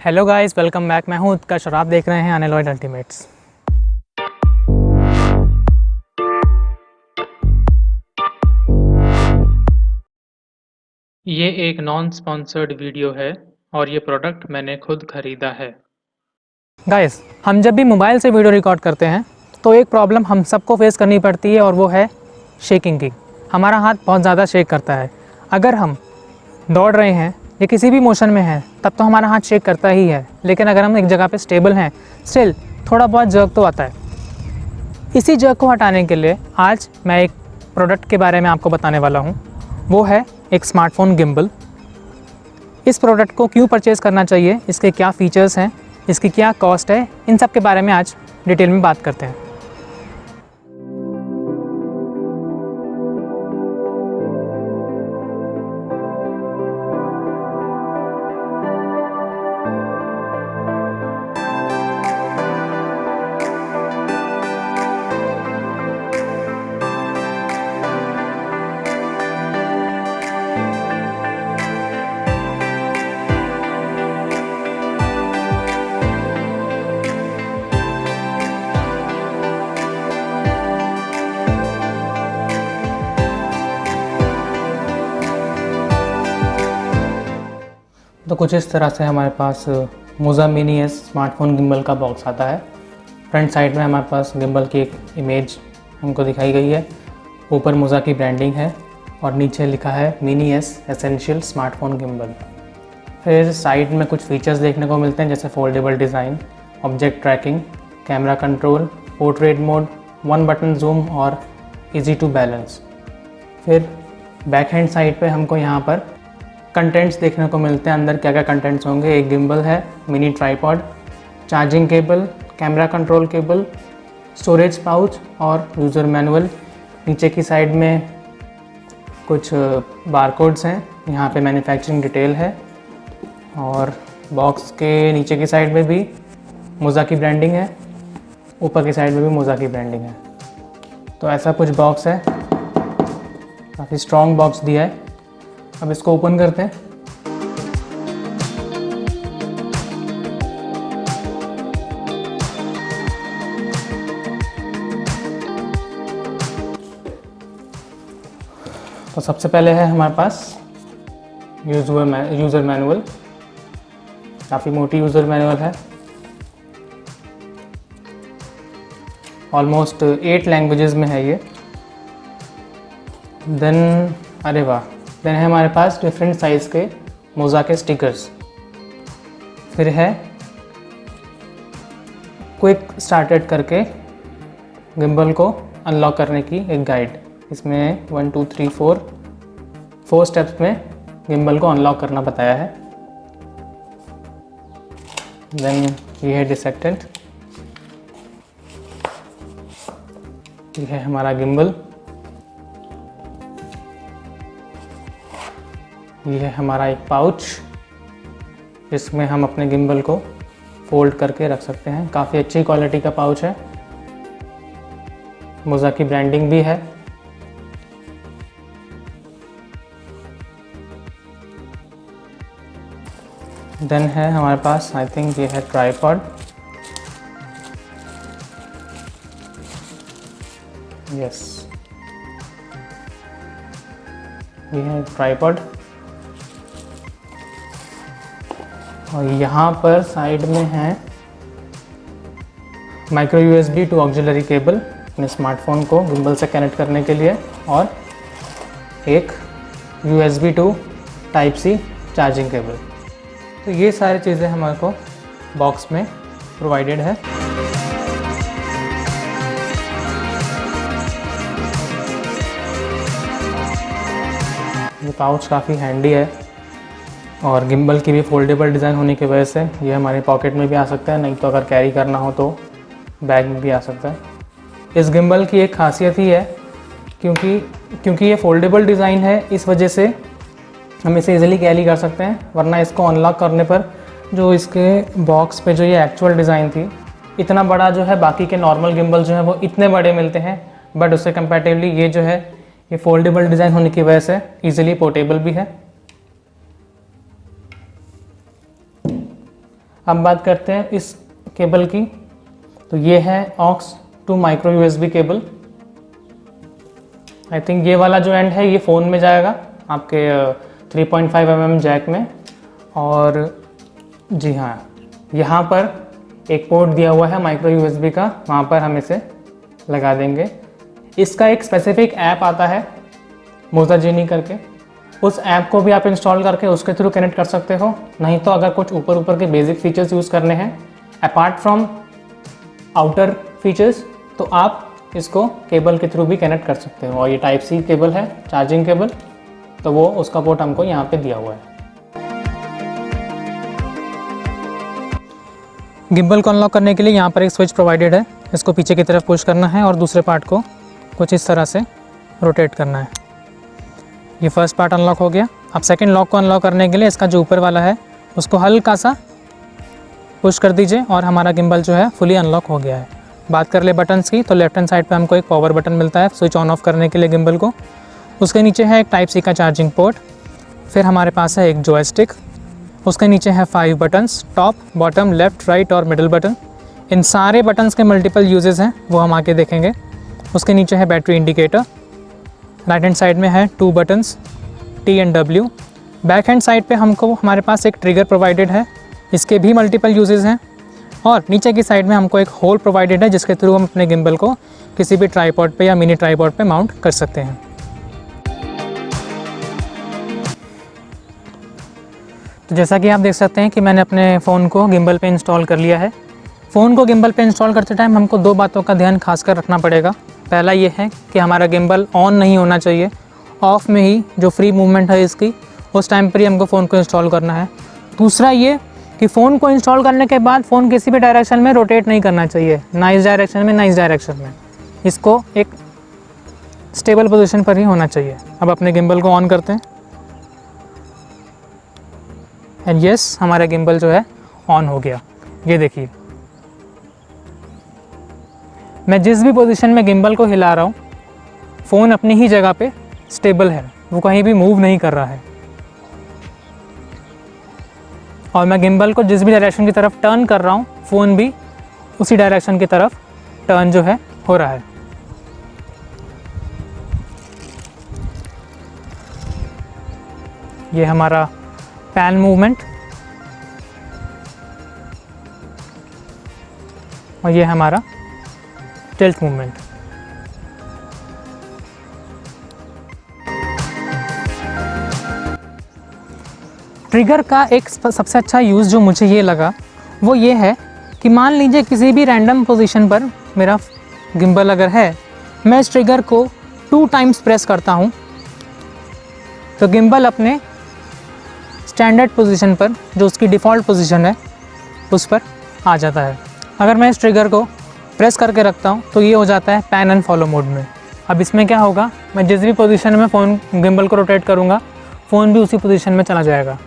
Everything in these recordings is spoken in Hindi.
Hello guys, welcome back. मैं हूं उत्कर्ष और आप देख रहे हैं एनालॉयड अल्टीमेट्स। ये एक नॉन स्पॉन्सर्ड वीडियो है और ये प्रोडक्ट मैंने खुद खरीदा है। गाइस, हम जब भी मोबाइल से वीडियो रिकॉर्ड करते हैं तो एक प्रॉब्लम हम सबको फेस करनी पड़ती है और वो है शेकिंग की। हमारा हाथ बहुत ज़्यादा शेक करता है। अगर हम दौड़ रहे हैं या किसी भी मोशन में हैं तब तो हमारा हाथ शेक करता ही है, लेकिन अगर हम एक जगह पे स्टेबल हैं स्टिल थोड़ा बहुत जर्क तो आता है। इसी जर्क को हटाने के लिए आज मैं एक प्रोडक्ट के बारे में आपको बताने वाला हूँ। वो है एक स्मार्टफोन गिम्बल। इस प्रोडक्ट को क्यों परचेज़ करना चाहिए, इसके क्या फ़ीचर्स हैं, इसकी क्या कॉस्ट है, इन सब के बारे में आज डिटेल में बात करते हैं। तो कुछ इस तरह से हमारे पास मोज़ा मिनी एस स्मार्टफोन गिम्बल का बॉक्स आता है। फ्रंट साइड में हमारे पास गिम्बल की एक इमेज हमको दिखाई गई है। ऊपर मोज़ा की ब्रांडिंग है और नीचे लिखा है mini S essential smartphone gimbal. फिर साइड में कुछ फीचर्स देखने को मिलते हैं जैसे foldable design, object tracking, camera control, portrait mode, 1 button zoom और इजी टू बैलेंस। फिर बैक हैंड साइड पे हमको यहाँ पर कंटेंट्स देखने को मिलते हैं। अंदर क्या क्या कंटेंट्स होंगे, एक गिम्बल है, mini tripod, charging cable, camera control cable, storage pouch और यूज़र मैनुअल। नीचे की साइड में कुछ बारकोड्स हैं, यहाँ पे मैन्युफैक्चरिंग डिटेल है और बॉक्स के नीचे की साइड में भी मोज़ा की ब्रांडिंग है, ऊपर की साइड में भी मोज़ा की ब्रांडिंग है। तो ऐसा कुछ बॉक्स है, काफ़ी स्ट्रॉन्ग बॉक्स दिया है। अब इसको ओपन करते हैं। तो सबसे पहले है हमारे पास यूज़र मैनुअल। काफ़ी मोटी यूज़र मैनुअल है, ऑलमोस्ट 8 लैंग्वेजेस में है ये। देन अरे वाह, देन है हमारे पास डिफरेंट साइज़ के मोज़ा के स्टिकर्स। फिर है क्विक स्टार्टेड करके गिम्बल को अनलॉक करने की एक गाइड। इसमें 1 2 3 4 स्टेप्स में गिम्बल को अनलॉक करना बताया है। देन ये है डिसेक्टेंट, ये है हमारा गिम्बल, ये है हमारा एक पाउच जिसमें हम अपने गिम्बल को फोल्ड करके रख सकते हैं। काफ़ी अच्छी क्वालिटी का पाउच है, मोज़ा की ब्रांडिंग भी है। देन है हमारे पास, आई थिंक ये है ट्राइपॉड। यस, ये है ट्राइपॉड और यहाँ पर साइड में है micro USB to auxiliary cable अपने स्मार्टफोन को गिम्बल से कनेक्ट करने के लिए, और एक USB to type C charging cable. तो ये सारी चीज़ें हमारे को बॉक्स में प्रोवाइडेड है। ये पाउच काफ़ी हैंडी है और गिम्बल की भी फोल्डेबल डिज़ाइन होने की वजह से ये हमारे पॉकेट में भी आ सकता है, नहीं तो अगर कैरी करना हो तो बैग में भी आ सकता है। इस गिम्बल की एक खासियत ही है क्योंकि ये फोल्डेबल डिज़ाइन है, इस वजह से हम इसे इजीली कैरी कर सकते हैं। वरना इसको अनलॉक करने पर जो इसके बॉक्स पे जो ये एक्चुअल डिज़ाइन थी, इतना बड़ा जो है बाकी के नॉर्मल गिम्बल जो है वो इतने बड़े मिलते हैं, बट उससे कंपैरेटिवली ये जो है ये फोल्डेबल डिज़ाइन होने की वजह से इजीली पोर्टेबल भी है। अब बात करते हैं इस केबल की। तो ये है aux to micro USB cable. I think ये वाला जो एंड है ये फ़ोन में जाएगा आपके 3.5 mm जैक में। और जी हाँ, यहाँ पर एक पोर्ट दिया हुआ है माइक्रो यूएसबी का, वहाँ पर हम इसे लगा देंगे। इसका एक स्पेसिफिक ऐप आता है मोजा जीनी करके, उस ऐप को भी आप इंस्टॉल करके उसके थ्रू कनेक्ट कर सकते हो। नहीं तो अगर कुछ ऊपर के बेसिक फीचर्स यूज़ करने हैं अपार्ट फ्रॉम आउटर फीचर्स, तो आप इसको केबल के थ्रू भी कनेक्ट कर सकते हो। और ये टाइप सी केबल है, चार्जिंग केबल, तो वो उसका पोर्ट हमको यहाँ पे दिया हुआ है। गिम्बल को अनलॉक करने के लिए यहाँ पर एक स्विच प्रोवाइडेड है, इसको पीछे की तरफ पुश करना है और दूसरे पार्ट को कुछ इस तरह से रोटेट करना है। ये फर्स्ट पार्ट अनलॉक हो गया। अब सेकंड लॉक को अनलॉक करने के लिए इसका जो ऊपर वाला है उसको हल्का सा पुश कर दीजिए और हमारा गिम्बल जो है फुली अनलॉक हो गया है। बात कर ले बटन्स की, तो लेफ्ट हैंड साइड पे हमको एक पावर बटन मिलता है स्विच ऑन ऑफ करने के लिए गिम्बल को। उसके नीचे है एक टाइप सी का चार्जिंग पोर्ट। फिर हमारे पास है एक जॉयस्टिक, उसके नीचे है 5 buttons, top, bottom, left, right और मिडल बटन। इन सारे बटन्स के मल्टीपल यूजेस हैं, वो हम आके देखेंगे। उसके नीचे है battery indicator. Right hand side में है 2 buttons, T and W। Back hand side पे हमको हमारे पास एक ट्रिगर प्रोवाइडेड है, इसके भी मल्टीपल यूजेस हैं। और नीचे की साइड में हमको एक होल प्रोवाइडेड है जिसके थ्रू हम अपने गिम्बल को किसी भी ट्राईपॉड पे या मिनी ट्राईपॉड पे माउंट कर सकते हैं। तो जैसा कि आप देख सकते हैं कि मैंने अपने फ़ोन को गिम्बल पे इंस्टॉल कर लिया है। फ़ोन को गिम्बल पे इंस्टॉल करते टाइम हमको 2 बातों का ध्यान खासकर रखना पड़ेगा। पहला ये है कि हमारा गिम्बल ऑन नहीं होना चाहिए, ऑफ में ही जो फ्री मूवमेंट है इसकी उस टाइम पर ही हमको फ़ोन को इंस्टॉल करना है। दूसरा ये कि फ़ोन को इंस्टॉल करने के बाद फ़ोन किसी भी डायरेक्शन में रोटेट नहीं करना चाहिए, ना इस डायरेक्शन में ना इस डायरेक्शन में। इसको एक स्टेबल पोजीशन पर ही होना चाहिए। अब अपने गिम्बल को ऑन करते हैं एंड यस, हमारा गिम्बल जो है ऑन हो गया। ये देखिए, मैं जिस भी पोजीशन में गिम्बल को हिला रहा हूँ फ़ोन अपनी ही जगह पे स्टेबल है, वो कहीं भी मूव नहीं कर रहा है। और मैं गिम्बल को जिस भी डायरेक्शन की तरफ टर्न कर रहा हूँ फ़ोन भी उसी डायरेक्शन की तरफ टर्न जो है हो रहा है। ये हमारा पैन मूवमेंट और ये हमारा टिल्ट मूवमेंट। ट्रिगर का एक सबसे अच्छा यूज़ जो मुझे ये लगा वो ये है कि मान लीजिए किसी भी रैंडम पोजीशन पर मेरा गिम्बल अगर है, मैं इस ट्रिगर को 2 टाइम्स प्रेस करता हूँ तो गिम्बल अपने स्टैंडर्ड पोजीशन पर, जो उसकी डिफ़ॉल्ट पोजीशन है, उस पर आ जाता है। अगर मैं इस ट्रिगर को प्रेस करके रखता हूँ तो ये हो जाता है पैन एंड फॉलो मोड में। अब इसमें क्या होगा, मैं जिस भी पोजीशन में फ़ोन गिम्बल को रोटेट करूँगा फ़ोन भी उसी पोजीशन में चला जाएगा।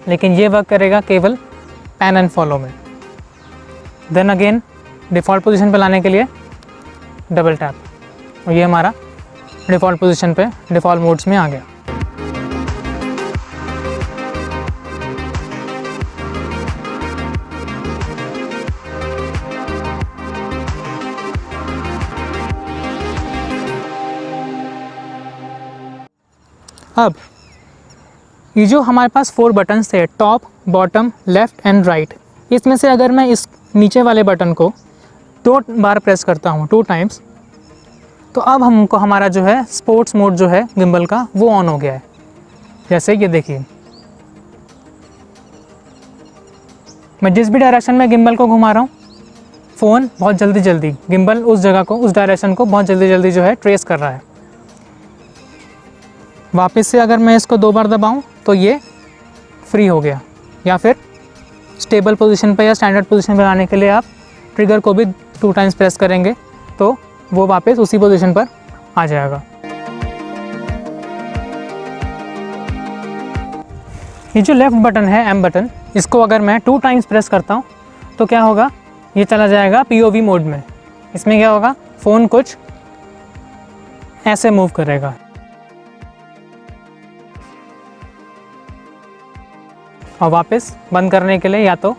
लेकिन ये वर्क करेगा केवल पैन एंड फॉलो में। देन अगेन डिफ़ॉल्ट पोजीशन पे लाने के लिए डबल टैप, और ये हमारा डिफ़ॉल्ट पोजीशन पे डिफ़ॉल्ट मोड्स में आ गया। अब ये जो हमारे पास 4 बटन्स थे, top, bottom, left and right, इसमें से अगर मैं इस नीचे वाले बटन को 2 बार प्रेस करता हूँ, 2 टाइम्स, तो अब हमको हमारा जो है स्पोर्ट्स मोड जो है गिम्बल का वो ऑन हो गया है। जैसे ये देखिए, मैं जिस भी डायरेक्शन में गिम्बल को घुमा रहा हूँ फ़ोन बहुत जल्दी गिम्बल उस जगह को, उस डायरेक्शन को बहुत जल्दी जो है ट्रेस कर रहा है। वापस से अगर मैं इसको 2 बार दबाऊं तो ये फ्री हो गया। या फिर स्टेबल पोजीशन पे या स्टैंडर्ड पोजीशन पे लाने के लिए आप ट्रिगर को भी 2 टाइम्स प्रेस करेंगे तो वो वापस उसी पोजीशन पर आ जाएगा। ये जो लेफ़्ट बटन है, एम बटन, इसको अगर मैं 2 टाइम्स प्रेस करता हूँ तो क्या होगा, ये चला जाएगा POV मोड में। इसमें क्या होगा, फ़ोन कुछ ऐसे मूव करेगा। और वापस बंद करने के लिए या तो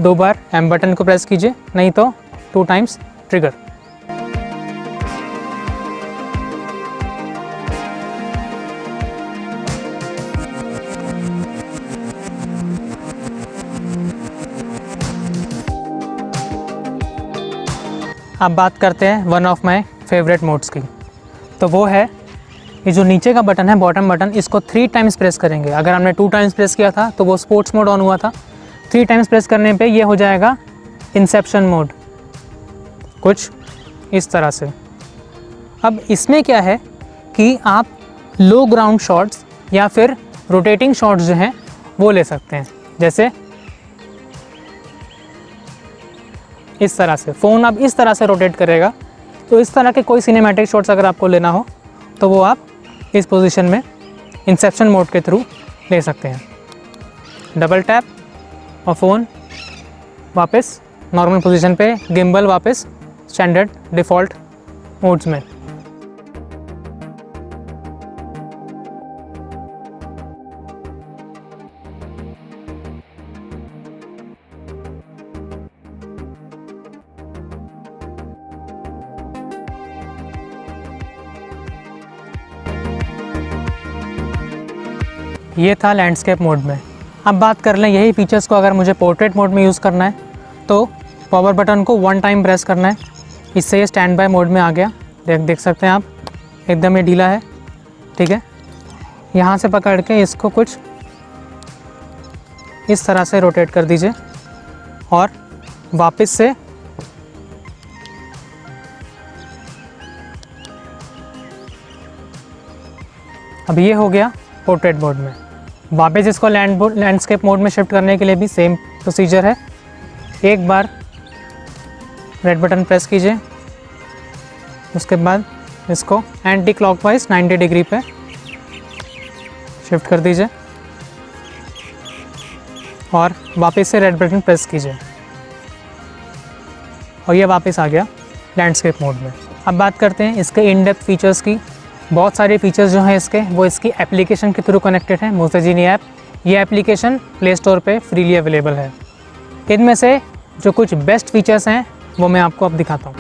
2 बार M बटन को प्रेस कीजिए, नहीं तो 2 टाइम्स ट्रिगर। अब बात करते हैं one of my favourite modes की, तो वो है ये जो नीचे का बटन है, बॉटम बटन, इसको 3 टाइम्स प्रेस करेंगे। अगर हमने 2 टाइम्स प्रेस किया था तो वो स्पोर्ट्स मोड ऑन हुआ था, 3 टाइम्स प्रेस करने पे ये हो जाएगा इंसेप्शन मोड, कुछ इस तरह से। अब इसमें क्या है कि आप लो ग्राउंड शॉट्स या फिर रोटेटिंग शॉट्स जो हैं वो ले सकते हैं, जैसे इस तरह से। फ़ोन अब इस तरह से रोटेट करेगा, तो इस तरह के कोई सिनेमैटिक शॉट्स अगर आपको लेना हो तो वो आप इस पोजीशन में इंसेप्शन मोड के थ्रू ले सकते हैं। डबल टैप और फ़ोन वापस नॉर्मल पोजीशन पे, गिम्बल वापस स्टैंडर्ड डिफ़ॉल्ट मोड्स में। ये था लैंडस्केप मोड में। अब बात कर लें यही फीचर्स को, अगर मुझे पोर्ट्रेट मोड में यूज़ करना है तो पावर बटन को 1 टाइम प्रेस करना है, इससे ये स्टैंड बाय मोड में आ गया। देख सकते हैं आप, एकदम ये ढीला है, ठीक है। यहाँ से पकड़ के इसको कुछ इस तरह से रोटेट कर दीजिए और वापस से अब ये हो गया पोर्ट्रेट मोड में। वापस इसको लैंडस्केप मोड में शिफ्ट करने के लिए भी सेम प्रोसीजर है। एक बार रेड बटन प्रेस कीजिए, उसके बाद इसको एंटी क्लॉकवाइज 90 डिग्री पे शिफ्ट कर दीजिए और वापस से रेड बटन प्रेस कीजिए और ये वापस आ गया लैंडस्केप मोड में। अब बात करते हैं इसके इन डेप्थ फीचर्स की। बहुत सारे फीचर्स जो हैं इसके, वो इसकी एप्लीकेशन के थ्रू कनेक्टेड हैं। मोज़ा जीनी ऐप, ये एप्लीकेशन प्ले स्टोर पे फ्रीली अवेलेबल है। इनमें से जो कुछ बेस्ट फीचर्स हैं वो मैं आपको अब दिखाता हूँ।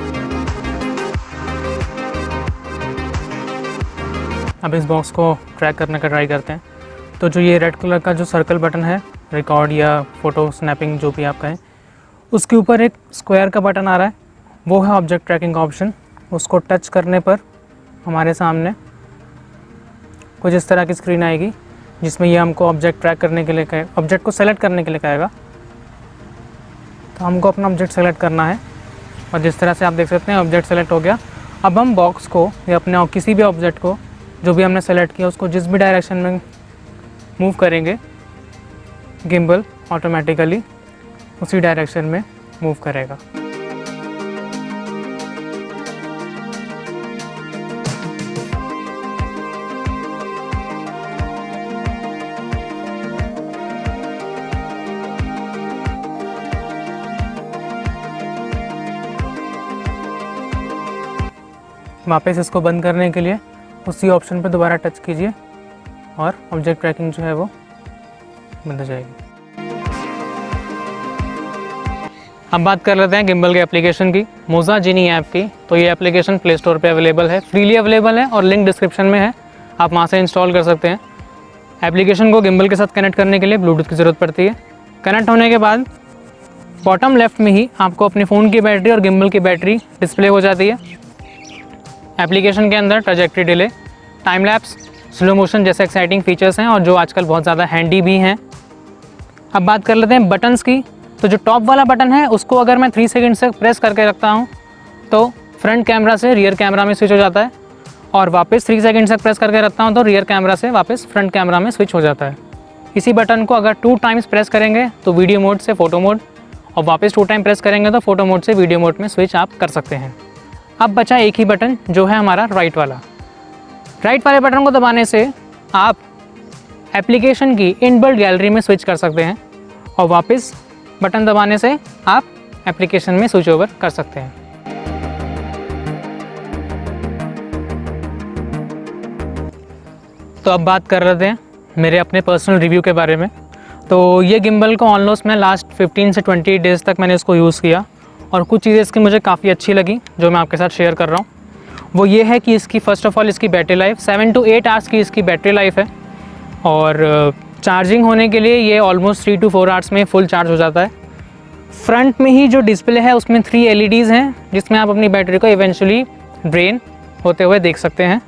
अब इस बॉक्स को ट्रैक करने का ट्राई करते हैं। तो जो ये रेड कलर का जो सर्कल बटन है, रिकॉर्ड या फ़ोटो स्नैपिंग जो भी आप कहें, उसके ऊपर एक स्क्वायर का बटन आ रहा है, वो है ऑब्जेक्ट ट्रैकिंग का ऑप्शन। उसको टच करने पर हमारे सामने कुछ इस तरह की स्क्रीन आएगी, जिसमें ये हमको ऑब्जेक्ट ट्रैक करने के लिए कहे, ऑब्जेक्ट को सेलेक्ट करने के लिए कहेगा। तो हमको अपना ऑब्जेक्ट सेलेक्ट करना है और जिस तरह से आप देख सकते हैं ऑब्जेक्ट सेलेक्ट हो गया। अब हम बॉक्स को या अपने किसी भी ऑब्जेक्ट को जो भी हमने सेलेक्ट किया उसको जिस भी डायरेक्शन में मूव करेंगे, गिम्बल ऑटोमेटिकली उसी डायरेक्शन में मूव करेगा। वापस इसको बंद करने के लिए उसी ऑप्शन पर दोबारा टच कीजिए और ऑब्जेक्ट ट्रैकिंग जो है वो बंद हो जाएगी। अब बात कर लेते हैं गिम्बल के एप्लीकेशन की, मोज़ा जीनी ऐप की। तो ये एप्लीकेशन प्ले स्टोर पे अवेलेबल है, फ्रीली अवेलेबल है और लिंक डिस्क्रिप्शन में है, आप वहाँ से इंस्टॉल कर सकते हैं। एप्लीकेशन को गिम्बल के साथ कनेक्ट करने के लिए ब्लूटूथ की ज़रूरत पड़ती है। कनेक्ट होने के बाद बॉटम लेफ्ट में ही आपको अपने फ़ोन की बैटरी और गिम्बल की बैटरी डिस्प्ले हो जाती है। एप्लीकेशन के अंदर trajectory delay, time lapse, slow motion जैसे एक्साइटिंग फीचर्स हैं और जो आजकल बहुत ज़्यादा हैंडी भी हैं। अब बात कर लेते हैं बटन्स की। तो जो टॉप वाला बटन है उसको अगर मैं 3 सेकंड से प्रेस करके रखता हूँ तो फ्रंट कैमरा से रियर कैमरा में स्विच हो जाता है और वापस 3 सेकंड से प्रेस करके रखता हूँ तो रियर कैमरा से वापस फ्रंट कैमरा में स्विच हो जाता है। इसी बटन को अगर 2 टाइम्स प्रेस करेंगे तो वीडियो मोड से फ़ोटो मोड और वापस 2 टाइम प्रेस करेंगे तो फ़ोटो मोड से वीडियो मोड में स्विच आप कर सकते हैं। अब बचा एक ही बटन जो है हमारा राइट वाला। राइट वाले बटन को दबाने से आप एप्लीकेशन की इनबिल्ट गैलरी में स्विच कर सकते हैं और वापस बटन दबाने से आप एप्लीकेशन में स्विच ओवर कर सकते हैं। तो अब बात कर रहे हैं मेरे अपने पर्सनल रिव्यू के बारे में। तो ये गिम्बल को ऑलमोस्ट मैं लास्ट 15 से 20 डेज़ तक मैंने इसको यूज़ किया और कुछ चीज़ें इसकी मुझे काफ़ी अच्छी लगी जो मैं आपके साथ शेयर कर रहा हूँ। वो ये है कि इसकी फ़र्स्ट ऑफ़ ऑल इसकी बैटरी लाइफ 7 to 8 आवर्स की इसकी बैटरी लाइफ है और चार्जिंग होने के लिए ये ऑलमोस्ट 3 to 4 आवर्स में फुल चार्ज हो जाता है। फ्रंट में ही जो डिस्प्ले है उसमें 3 LEDs हैं जिसमें आप अपनी बैटरी को इवेंचुअली ड्रेन होते हुए देख सकते हैं।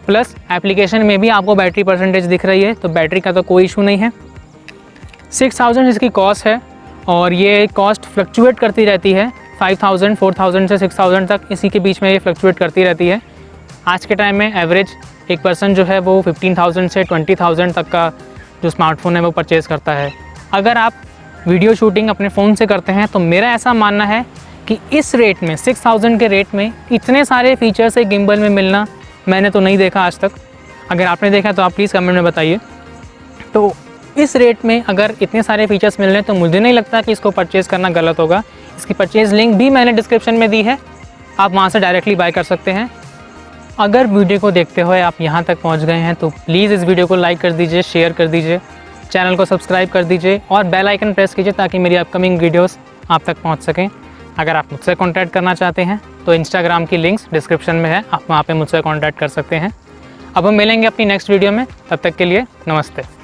प्लस एप्लीकेशन में भी आपको बैटरी परसेंटेज दिख रही है, तो बैटरी का तो कोई इशू नहीं है। 6000 इसकी कॉस्ट है और ये कॉस्ट फ्लक्चुएट करती रहती है 5000, 4000 से 6000 तक इसी के बीच में ये फ्लक्चुएट करती रहती है। आज के टाइम में एवरेज एक पर्सन जो है वो 15,000 से 20,000 तक का जो स्मार्टफ़ोन है वो परचेज़ करता है। अगर आप वीडियो शूटिंग अपने फ़ोन से करते हैं तो मेरा ऐसा मानना है कि इस रेट में 6000 के रेट में इतने सारे फीचर्स एक गिम्बल में मिलना मैंने तो नहीं देखा आज तक। अगर आपने देखा तो आप प्लीज़ कमेंट में बताइए। तो इस रेट में अगर इतने सारे फीचर्स मिल रहे हैं तो मुझे नहीं लगता कि इसको परचेज़ करना गलत होगा। इसकी परचेज़ लिंक भी मैंने डिस्क्रिप्शन में दी है, आप वहाँ से डायरेक्टली बाय कर सकते हैं। अगर वीडियो को देखते हुए आप यहाँ तक पहुँच गए हैं तो प्लीज़ इस वीडियो को लाइक कर दीजिए, शेयर कर दीजिए, चैनल को सब्सक्राइब कर दीजिए और बेल आइकन प्रेस कीजिए ताकि मेरी अपकमिंग वीडियोस आप तक पहुँच सकें। अगर आप मुझसे कॉन्टैक्ट करना चाहते हैं तो इंस्टाग्राम की लिंक्स डिस्क्रिप्शन में है, आप वहाँ पर मुझसे कॉन्टैक्ट कर सकते हैं। अब हम मिलेंगे अपनी नेक्स्ट वीडियो में, तब तक के लिए नमस्ते।